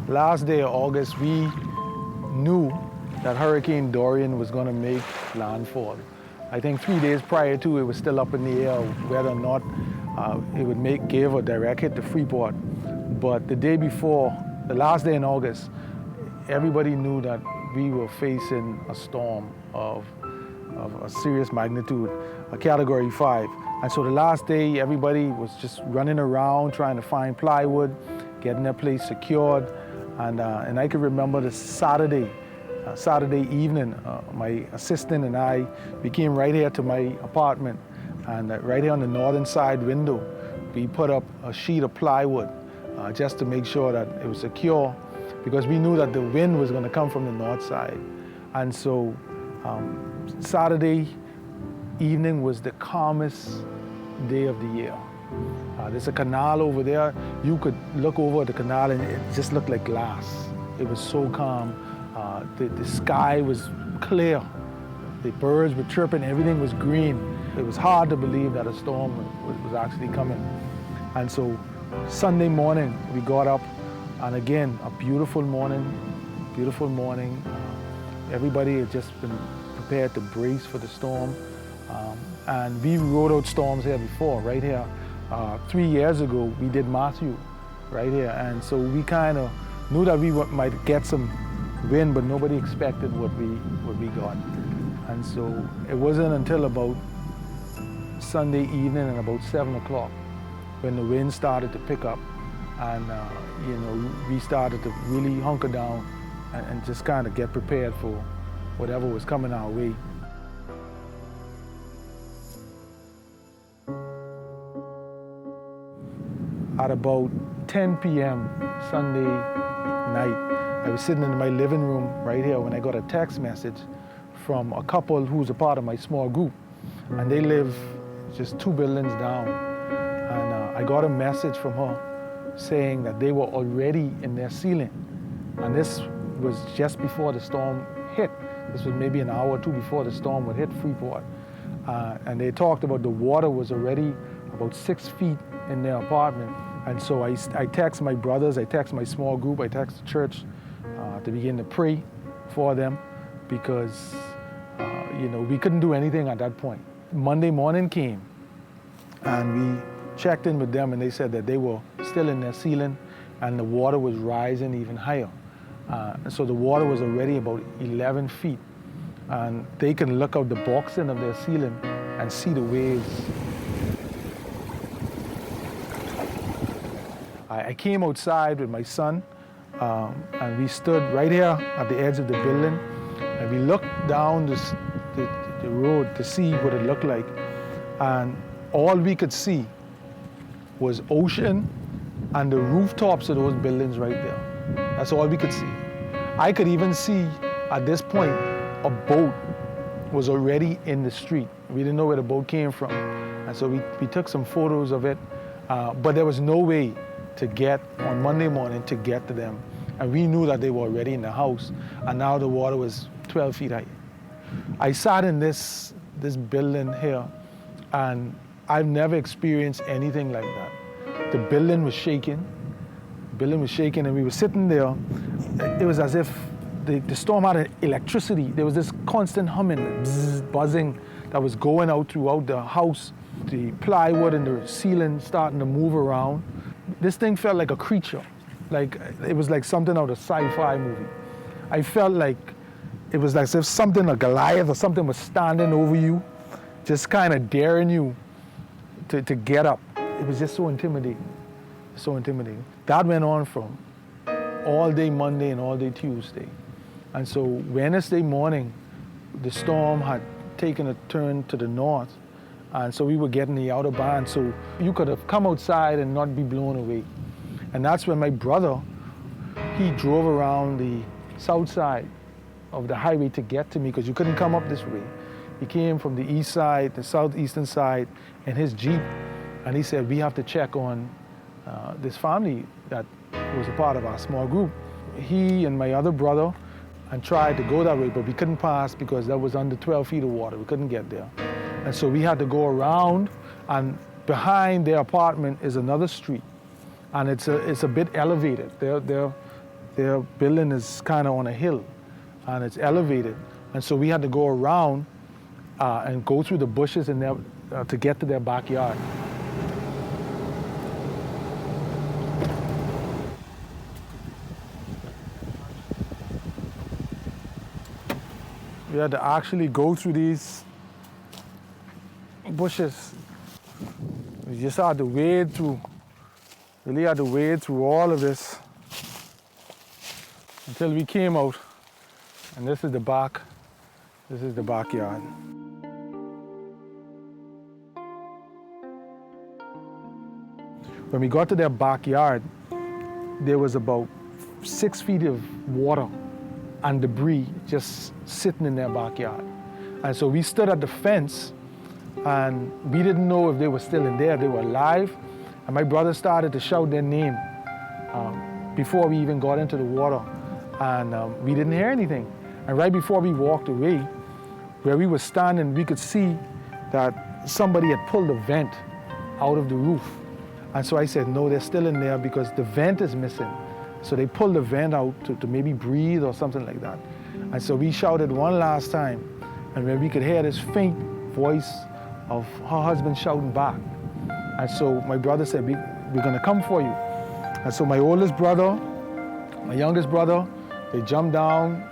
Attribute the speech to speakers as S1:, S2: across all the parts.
S1: Last day of August, we knew that Hurricane Dorian was going to make landfall. I think 3 days prior to, it was still up in the air whether or not it would give a direct hit to Freeport. But the day before, the last day in August, everybody knew that we were facing a storm of a serious magnitude, a Category 5. And so the last day, everybody was just running around trying to find plywood, getting their place secured. And I can remember the Saturday evening, my assistant and I, we came right here to my apartment, and right here on the northern side window, we put up a sheet of plywood just to make sure that it was secure, because we knew that the wind was going to come from the north side. And so Saturday evening was the calmest day of the year. There's a canal over there. You could look over the canal and it just looked like glass. It was so calm. The sky was clear. The birds were chirping, everything was green. It was hard to believe that a storm was actually coming. And so Sunday morning, we got up, and again, a beautiful morning, beautiful morning. Everybody had just been prepared to brace for the storm. And we rode out storms here before, right here. 3 years ago, we did Matthew right here. And so we kind of knew that we might get some wind, but nobody expected what we got. And so it wasn't until about Sunday evening and about 7 o'clock when the wind started to pick up, and we started to really hunker down and just kind of get prepared for whatever was coming our way. At about 10 p.m. Sunday night, I was sitting in my living room right here when I got a text message from a couple who's a part of my small group, and they live just 2 buildings down. And I got a message from her saying that they were already in their ceiling, and this was just before the storm hit. This was maybe an hour or two before the storm would hit Freeport. And they talked about the water was already about 6 feet in their apartment. And so I text my brothers, I text my small group, I text the church to begin to pray for them, because we couldn't do anything at that point. Monday morning came, and we checked in with them, and they said that they were still in their ceiling, and the water was rising even higher. So the water was already about 11 feet, and they could look out the boxing of their ceiling and see the waves. I came outside with my son, and we stood right here at the edge of the building, and we looked down the road to see what it looked like. And all we could see was ocean and the rooftops of those buildings right there. That's all we could see. I could even see, at this point, a boat was already in the street. We didn't know where the boat came from. And so we took some photos of it, but there was no way to get, on Monday morning, to get to them. And we knew that they were already in the house, and now the water was 12 feet high. I sat in this building here, and I've never experienced anything like that. The building was shaking. And we were sitting there. It was as if the storm had electricity. There was this constant humming, bzz, buzzing that was going out throughout the house. The plywood and the ceiling starting to move around. This thing felt like a creature. Like it was like something out of a sci-fi movie. I felt like it was like as if something, a Goliath or something, was standing over you, just kind of daring you to get up. It was just so intimidating, so intimidating. That went on from all day Monday and all day Tuesday. And so Wednesday morning, the storm had taken a turn to the north, and so we were getting the outer band, so you could have come outside and not be blown away. And that's when my brother, he drove around the south side of the highway to get to me, because you couldn't come up this way. He came from the east side, the southeastern side, in his Jeep, and he said, we have to check on this family that was a part of our small group. He and my other brother and tried to go that way, but we couldn't pass because that was under 12 feet of water. We couldn't get there. And so we had to go around, and behind their apartment is another street, and it's a bit elevated. Their their building is kind of on a hill and it's elevated. And so we had to go around and go through the bushes in their, to get to their backyard. We had to actually go through these bushes. We just had to wade through, really had to wade through all of this until we came out. And this is the backyard. When we got to their backyard, there was about 6 feet of water and debris just sitting in their backyard. And so we stood at the fence and we didn't know if they were still in there, they were alive. And my brother started to shout their name before we even got into the water. And we didn't hear anything. And right before we walked away, where we were standing, we could see that somebody had pulled the vent out of the roof. And so I said, no, they're still in there because the vent is missing. So they pulled the vent out to maybe breathe or something like that. And so we shouted one last time, and when we could hear this faint voice of her husband shouting back. And so my brother said, we're gonna come for you. And so my oldest brother, my youngest brother, they jumped down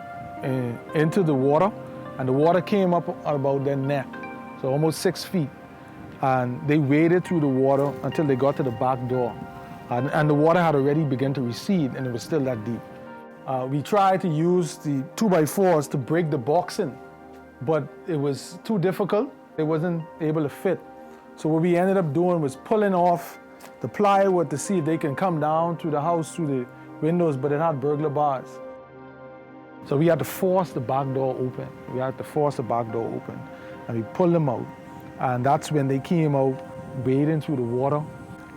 S1: into the water, and the water came up about their neck, so almost 6 feet. And they waded through the water until they got to the back door. And the water had already begun to recede, and it was still that deep. We tried to use the 2x4s to break the boxing, but it was too difficult. It wasn't able to fit. So what we ended up doing was pulling off the plywood to see if they can come down through the house, through the windows, but it had burglar bars. So we had to force the back door open. And we pulled them out. And that's when they came out wading through the water.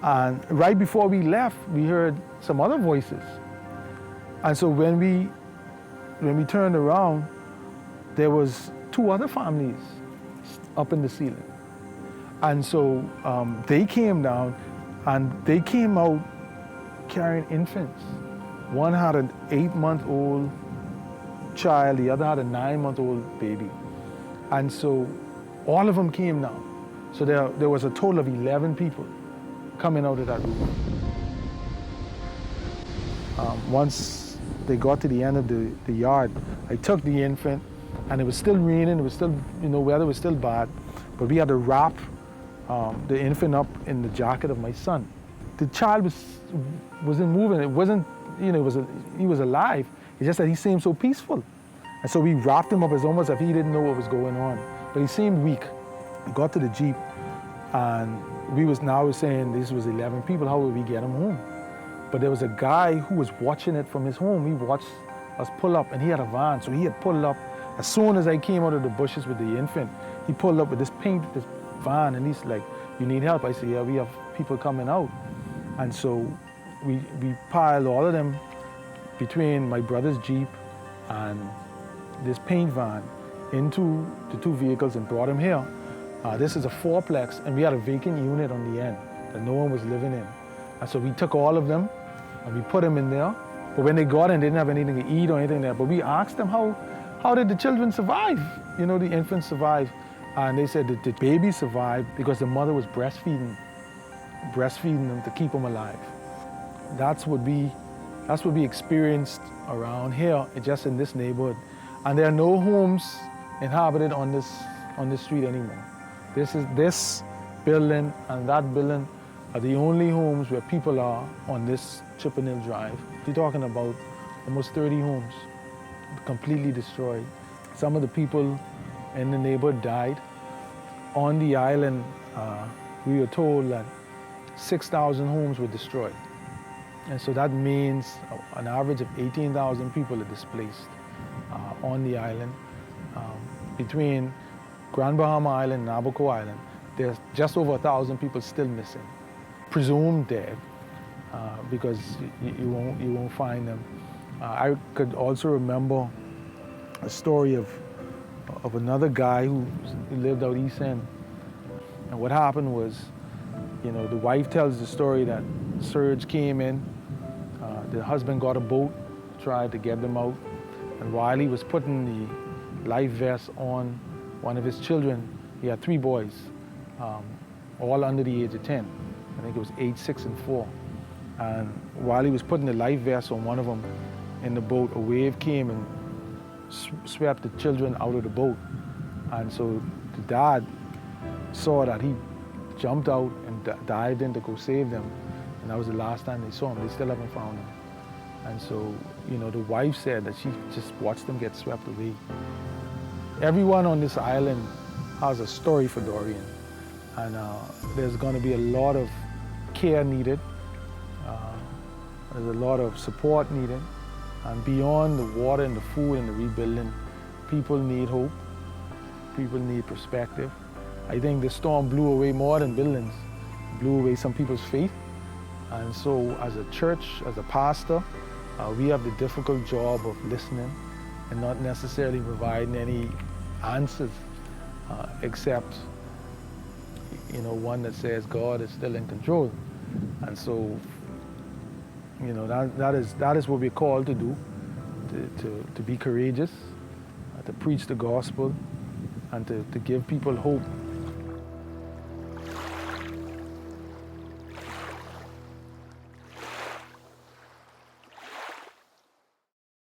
S1: And right before we left, we heard some other voices. And so when we turned around, there was 2 other families up in the ceiling. And so they came down, and they came out carrying infants. One had an 8-month-old child, the other had a 9-month-old baby. And so all of them came down. So there was a total of 11 people coming out of that room. Once they got to the end of the yard, I took the infant, and it was still raining, it was still, weather was still bad, but we had to wrap the infant up in the jacket of my son. The child wasn't moving, it wasn't, he was alive, it's just that he seemed so peaceful. And so we wrapped him up as almost if he didn't know what was going on, but he seemed weak. We got to the Jeep, and we was saying this was 11 people, how would we get him home? But there was a guy who was watching it from his home. He watched us pull up, and he had a van, so he had pulled up. As soon as I came out of the bushes with the infant, he pulled up with this van, and he's like, you need help? I said, yeah, we have people coming out. And so we piled all of them between my brother's Jeep and this paint van into the 2 vehicles and brought them here. This is a 4-plex, and we had a vacant unit on the end that no one was living in. And so we took all of them and we put them in there. But when they got in, they didn't have anything to eat or anything there. But we asked them, how did the children survive? The infants survive. And they said that the baby survived because the mother was breastfeeding them to keep them alive. That's what we experienced around here, just in this neighborhood. And there are no homes inhabited on this street anymore. This building and that building are the only homes where people are on this Chippendale Drive. You're talking about almost 30 homes completely destroyed. Some of the people in the neighborhood died. On the island, we were told that 6,000 homes were destroyed. And so that means an average of 18,000 people are displaced on the island. Between Grand Bahama Island and Nabucco Island, there's just over 1,000 people still missing, presumed dead, because you won't find them. I could also remember a story of another guy who lived out East End. And what happened was, the wife tells the story that surge came in, the husband got a boat, tried to get them out. And while he was putting the life vest on one of his children, he had 3 boys, all under the age of 10. I think it was 8, 6, and 4. And while he was putting the life vest on one of them in the boat, a wave came and swept the children out of the boat. And so the dad saw that. He jumped out and dived in to go save them. And that was the last time they saw him. They still haven't found him. And so, you know, the wife said that she just watched them get swept away. Everyone on this island has a story for Dorian. And there's going to be a lot of care needed. There's a lot of support needed. And beyond the water and the food and the rebuilding, people need hope. People need perspective. I think the storm blew away more than buildings. It blew away some people's faith. And so as a church, as a pastor, we have the difficult job of listening and not necessarily providing any answers, except, you know, one that says God is still in control. And so, you know, that is what we're called to do, to be courageous, to preach the gospel, and to give people hope